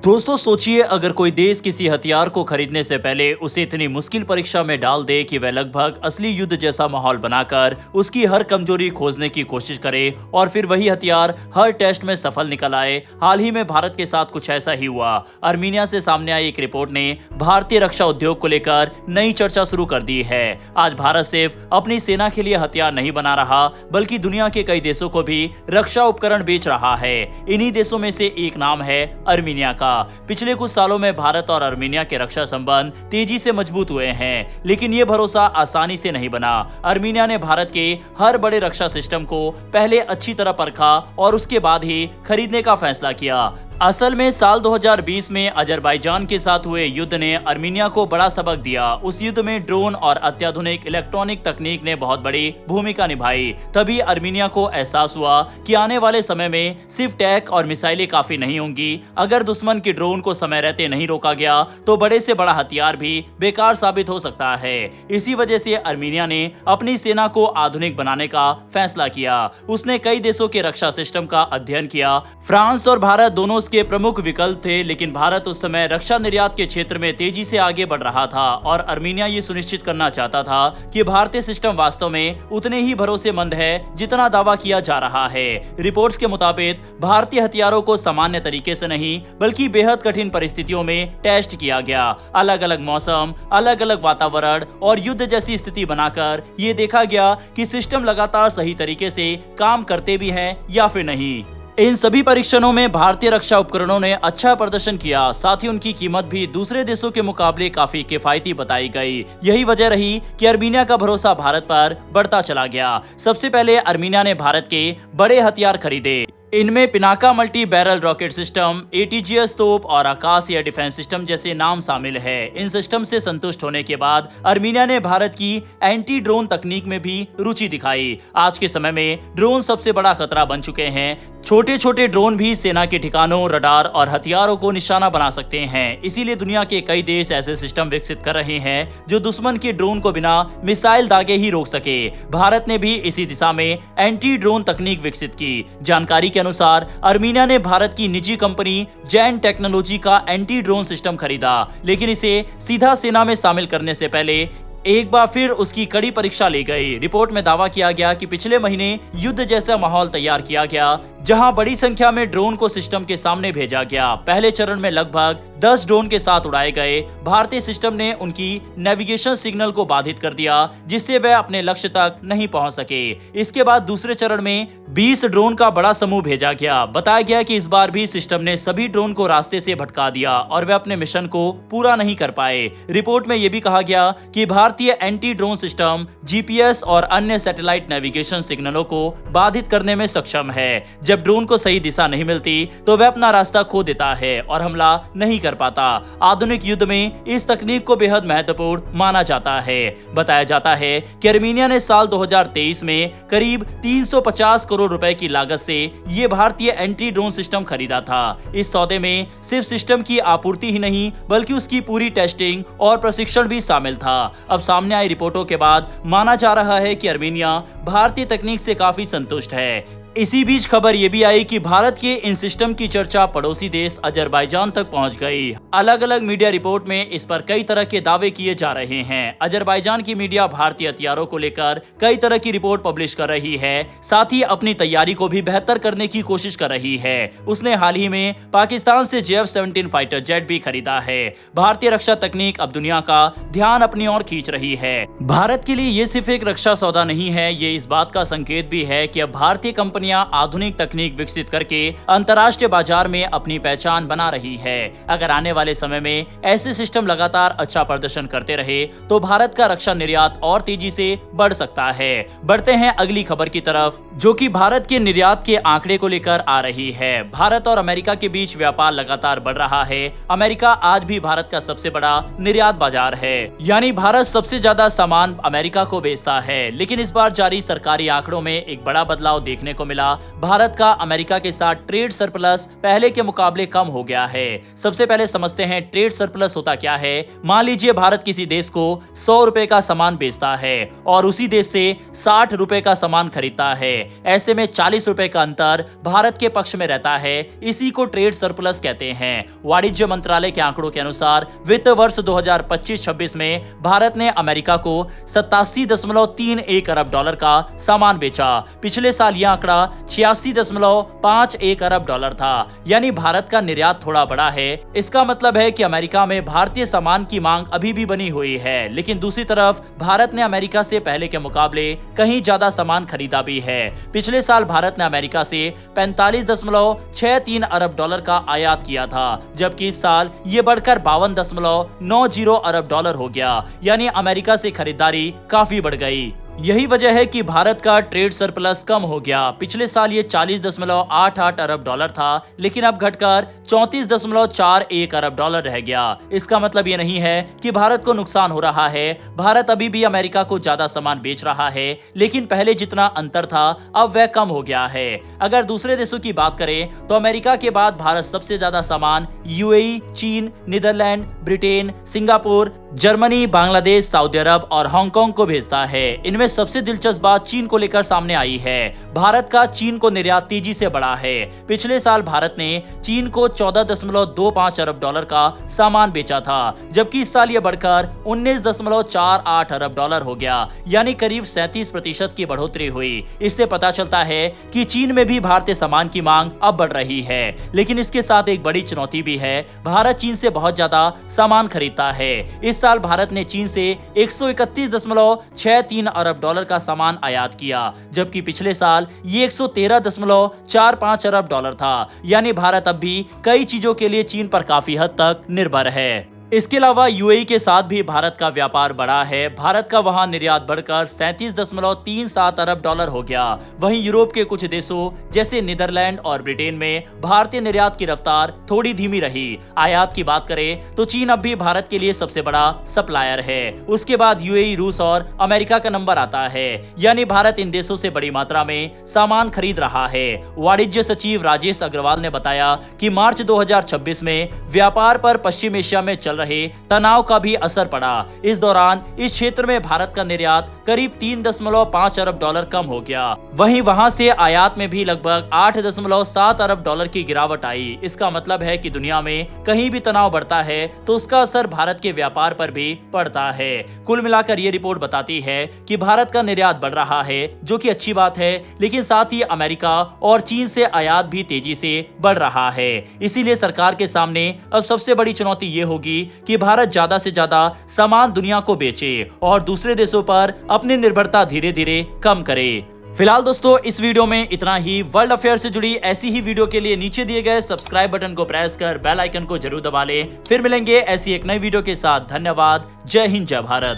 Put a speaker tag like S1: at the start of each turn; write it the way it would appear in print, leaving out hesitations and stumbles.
S1: दोस्तों सोचिए, अगर कोई देश किसी हथियार को खरीदने से पहले उसे इतनी मुश्किल परीक्षा में डाल दे कि वह लगभग असली युद्ध जैसा माहौल बनाकर उसकी हर कमजोरी खोजने की कोशिश करे और फिर वही हथियार हर टेस्ट में सफल निकल आए। हाल ही में भारत के साथ कुछ ऐसा ही हुआ। आर्मीनिया से सामने आई एक रिपोर्ट ने भारतीय रक्षा उद्योग को लेकर नई चर्चा शुरू कर दी है। आज भारत सिर्फ अपनी सेना के लिए हथियार नहीं बना रहा, बल्कि दुनिया के कई देशों को भी रक्षा उपकरण बेच रहा है। इन्हीं देशों में से एक नाम है आर्मीनिया का। पिछले कुछ सालों में भारत और आर्मीनिया के रक्षा संबंध तेजी से मजबूत हुए हैं, लेकिन ये भरोसा आसानी से नहीं बना। आर्मीनिया ने भारत के हर बड़े रक्षा सिस्टम को पहले अच्छी तरह परखा और उसके बाद ही खरीदने का फैसला किया। असल में साल 2020 में अजरबैजान के साथ हुए युद्ध ने आर्मीनिया को बड़ा सबक दिया। उस युद्ध में ड्रोन और अत्याधुनिक इलेक्ट्रॉनिक तकनीक ने बहुत बड़ी भूमिका निभाई। तभी आर्मीनिया को एहसास हुआ कि आने वाले समय में सिर्फ टैंक और मिसाइलें काफी नहीं होंगी। अगर दुश्मन के ड्रोन को समय रहते नहीं रोका गया तो बड़े से बड़ा हथियार भी बेकार साबित हो सकता है। इसी वजह से आर्मीनिया ने अपनी सेना को आधुनिक बनाने का फैसला किया। उसने कई देशों के रक्षा सिस्टम का अध्ययन किया। फ्रांस और भारत दोनों के प्रमुख विकल्प थे, लेकिन भारत उस समय रक्षा निर्यात के क्षेत्र में तेजी से आगे बढ़ रहा था और आर्मीनिया ये सुनिश्चित करना चाहता था कि भारतीय सिस्टम वास्तव में उतने ही भरोसेमंद है जितना दावा किया जा रहा है। रिपोर्ट्स के मुताबिक भारतीय हथियारों को सामान्य तरीके से नहीं बल्कि बेहद कठिन परिस्थितियों में टेस्ट किया गया। अलग अलग मौसम, अलग अलग वातावरण और युद्ध जैसी स्थिति बनाकर ये देखा गया कि सिस्टम लगातार सही तरीके से काम करते भी हैं या फिर नहीं। इन सभी परीक्षणों में भारतीय रक्षा उपकरणों ने अच्छा प्रदर्शन किया। साथ ही उनकी कीमत भी दूसरे देशों के मुकाबले काफी किफायती बताई गई। यही वजह रही कि आर्मीनिया का भरोसा भारत पर बढ़ता चला गया। सबसे पहले आर्मीनिया ने भारत के बड़े हथियार खरीदे। इनमें Pinaka multi barrel rocket system, ATGS तोप और आकाश एयर डिफेंस सिस्टम जैसे नाम शामिल है। इन सिस्टम से संतुष्ट होने के बाद आर्मीनिया ने भारत की एंटी ड्रोन तकनीक में भी रुचि दिखाई। आज के समय में ड्रोन सबसे बड़ा खतरा बन चुके हैं। छोटे छोटे ड्रोन भी सेना के ठिकानों, रडार और हथियारों को निशाना बना सकते हैं। इसीलिए दुनिया के कई देश ऐसे सिस्टम विकसित कर रहे हैं जो दुश्मन के ड्रोन को बिना मिसाइल दागे ही रोक सके। भारत ने भी इसी दिशा में एंटी ड्रोन तकनीक विकसित की। जानकारी के अनुसार आर्मीनिया ने भारत की निजी कंपनी जैन टेक्नोलॉजी का एंटी ड्रोन सिस्टम खरीदा, लेकिन इसे सीधा सेना में शामिल करने से पहले एक बार फिर उसकी कड़ी परीक्षा ली गई। रिपोर्ट में दावा किया गया कि पिछले महीने युद्ध जैसा माहौल तैयार किया गया, जहां बड़ी संख्या में ड्रोन को सिस्टम के सामने भेजा गया। पहले चरण में लगभग 10 ड्रोन के साथ उड़ाए गए। भारतीय सिस्टम ने उनकी नेविगेशन सिग्नल को बाधित कर दिया, जिससे वह अपने लक्ष्य तक नहीं पहुंच सके। इसके बाद दूसरे चरण में 20 ड्रोन का बड़ा समूह भेजा गया। बताया गया कि इस बार भी सिस्टम ने सभी ड्रोन को रास्ते से भटका दिया और वे अपने मिशन को पूरा नहीं कर पाए। रिपोर्ट में यह भी कहा गया कि भारतीय एंटी ड्रोन सिस्टम जीपीएस और अन्य सैटेलाइट नेविगेशन सिग्नलों को बाधित करने में सक्षम है। जब ड्रोन को सही दिशा नहीं मिलती तो वह अपना रास्ता खो देता है और हमला नहीं कर पाता। आधुनिक युद्ध में इस तकनीक को बेहद महत्वपूर्ण माना जाता है। बताया जाता है कि आर्मीनिया ने साल 2023 में करीब 350 करोड़ रुपए की लागत से ये भारतीय एंटी ड्रोन सिस्टम खरीदा था। इस सौदे में सिर्फ सिस्टम की आपूर्ति ही नहीं बल्कि उसकी पूरी टेस्टिंग और प्रशिक्षण भी शामिल था। अब सामने आई रिपोर्टों के बाद माना जा रहा है कि आर्मीनिया भारतीय तकनीक से काफी संतुष्ट है। इसी बीच खबर ये भी आई कि भारत के इन सिस्टम की चर्चा पड़ोसी देश अजरबैजान तक पहुंच गई। अलग अलग मीडिया रिपोर्ट में इस पर कई तरह के दावे किए जा रहे हैं। अजरबैजान की मीडिया भारतीय हथियारों को लेकर कई तरह की रिपोर्ट पब्लिश कर रही है। साथ ही अपनी तैयारी को भी बेहतर करने की कोशिश कर रही है। उसने हाल ही में पाकिस्तान से JF-17 फाइटर जेट भी खरीदा है। भारतीय रक्षा तकनीक अब दुनिया का ध्यान अपनी ओर खींच रही है। भारत के लिए ये सिर्फ एक रक्षा सौदा नहीं है, ये इस बात का संकेत भी है कि अब भारतीय कंपनी आधुनिक तकनीक विकसित करके अंतर्राष्ट्रीय बाजार में अपनी पहचान बना रही है। अगर आने वाले समय में ऐसे सिस्टम लगातार अच्छा प्रदर्शन करते रहे तो भारत का रक्षा निर्यात और तेजी से बढ़ सकता है। बढ़ते हैं अगली खबर की तरफ, जो कि भारत के निर्यात के आंकड़े को लेकर आ रही है। भारत और अमेरिका के बीच व्यापार लगातार बढ़ रहा है। अमेरिका आज भी भारत का सबसे बड़ा निर्यात बाजार है, यानी भारत सबसे ज्यादा सामान अमेरिका को बेचता है। लेकिन इस बार जारी सरकारी आंकड़ों में एक बड़ा बदलाव देखने को मिला, भारत का अमेरिका के साथ ट्रेड सरप्लस पहले के मुकाबले कम हो गया है। सबसे पहले समझते हैं ट्रेड सरप्लस होता क्या है। मान लीजिए भारत किसी देश को 100 रुपए का सामान बेचता है और उसी देश से 60 रुपए का सामान खरीदता है। ऐसे में 40 रुपए का अंतर भारत के पक्ष में रहता है। इसी को ट्रेड सरप्लस कहते हैं। वाणिज्य मंत्रालय के आंकड़ों के अनुसार वित्त वर्ष 2025-26 में भारत ने अमेरिका को 87.31 अरब डॉलर का सामान बेचा। पिछले साल यह आंकड़ा 86.51 अरब डॉलर था। यानी भारत का निर्यात थोड़ा बड़ा है। इसका मतलब है कि अमेरिका में भारतीय सामान की मांग अभी भी बनी हुई है, लेकिन दूसरी तरफ भारत ने अमेरिका से पहले के मुकाबले कहीं ज्यादा सामान खरीदा भी है। पिछले साल भारत ने अमेरिका से 45.63 अरब डॉलर का आयात किया था, जबकि इस साल ये बढ़कर 52.90 अरब डॉलर हो गया। यानी अमेरिका से खरीदारी काफी बढ़ गई। यही वजह है कि भारत का ट्रेड सरप्लस कम हो गया। पिछले साल ये 40.88 अरब डॉलर था, लेकिन अब घटकर 34.41 अरब डॉलर रह गया। इसका मतलब ये नहीं है कि भारत को नुकसान हो रहा है। भारत अभी भी अमेरिका को ज्यादा सामान बेच रहा है, लेकिन पहले जितना अंतर था अब वह कम हो गया है। अगर दूसरे देशों की बात करें तो अमेरिका के बाद भारत सबसे ज्यादा सामान यूएई, चीन, Netherland, Britain, Singapore, Germany, Bangladesh, सऊदी अरब और हांगकांग को भेजता है। इनमें सबसे दिलचस्प बात चीन को लेकर सामने आई है। भारत का चीन को निर्यात तेजी से बढ़ा है। पिछले साल भारत ने चीन को 14.25 अरब डॉलर का सामान बेचा था, जबकि इस साल यह बढ़कर 19.48 अरब डॉलर हो गया। यानी करीब 37% की बढ़ोतरी हुई। इससे पता चलता है कि चीन में भी भारतीय सामान की मांग अब बढ़ रही है। लेकिन इसके साथ एक बड़ी चुनौती भी है। भारत चीन से बहुत ज्यादा सामान खरीदता है। इस साल भारत ने चीन से 131.63 अरब डॉलर का सामान आयात किया, जबकि पिछले साल ये 113.45 अरब डॉलर था। यानी भारत अब भी कई चीजों के लिए चीन पर काफी हद तक निर्भर है। इसके अलावा यूएई के साथ भी भारत का व्यापार बढ़ा है। भारत का वहां निर्यात बढ़कर 37.37 अरब डॉलर हो गया। वहीं यूरोप के कुछ देशों जैसे नीदरलैंड और ब्रिटेन में भारतीय निर्यात की रफ्तार थोड़ी धीमी रही। आयात की बात करें तो चीन अब भी भारत के लिए सबसे बड़ा सप्लायर है। उसके बाद यूएई, रूस और अमेरिका का नंबर आता है। यानी भारत इन देशों से बड़ी मात्रा में सामान खरीद रहा है। वाणिज्य सचिव राजेश अग्रवाल ने बताया कि मार्च 2026 में व्यापार पर पश्चिम एशिया में चल रहे तनाव का भी असर पड़ा। इस दौरान इस क्षेत्र में भारत का निर्यात करीब 3.5 अरब डॉलर कम हो गया। वहीं वहां से आयात में भी लगभग 8.7 अरब डॉलर की गिरावट आई। इसका मतलब है कि दुनिया में कहीं भी तनाव बढ़ता है तो उसका असर भारत के व्यापार पर भी पड़ता है। कुल मिलाकर ये रिपोर्ट बताती है कि भारत का निर्यात बढ़ रहा है, जो कि अच्छी बात है, लेकिन साथ ही अमेरिका और चीन से आयात भी तेजी से बढ़ रहा है। इसीलिए सरकार के सामने अब सबसे बड़ी चुनौती ये होगी कि भारत ज्यादा से ज्यादा सामान दुनिया को बेचे और दूसरे देशों पर अपनी निर्भरता धीरे धीरे कम करे। फिलहाल दोस्तों इस वीडियो में इतना ही। वर्ल्ड अफेयर से जुड़ी ऐसी ही वीडियो के लिए नीचे दिए गए सब्सक्राइब बटन को प्रेस कर बेल आइकन को जरूर दबा लें। फिर मिलेंगे ऐसी एक नई वीडियो के साथ। धन्यवाद। जय हिंद, जय भारत।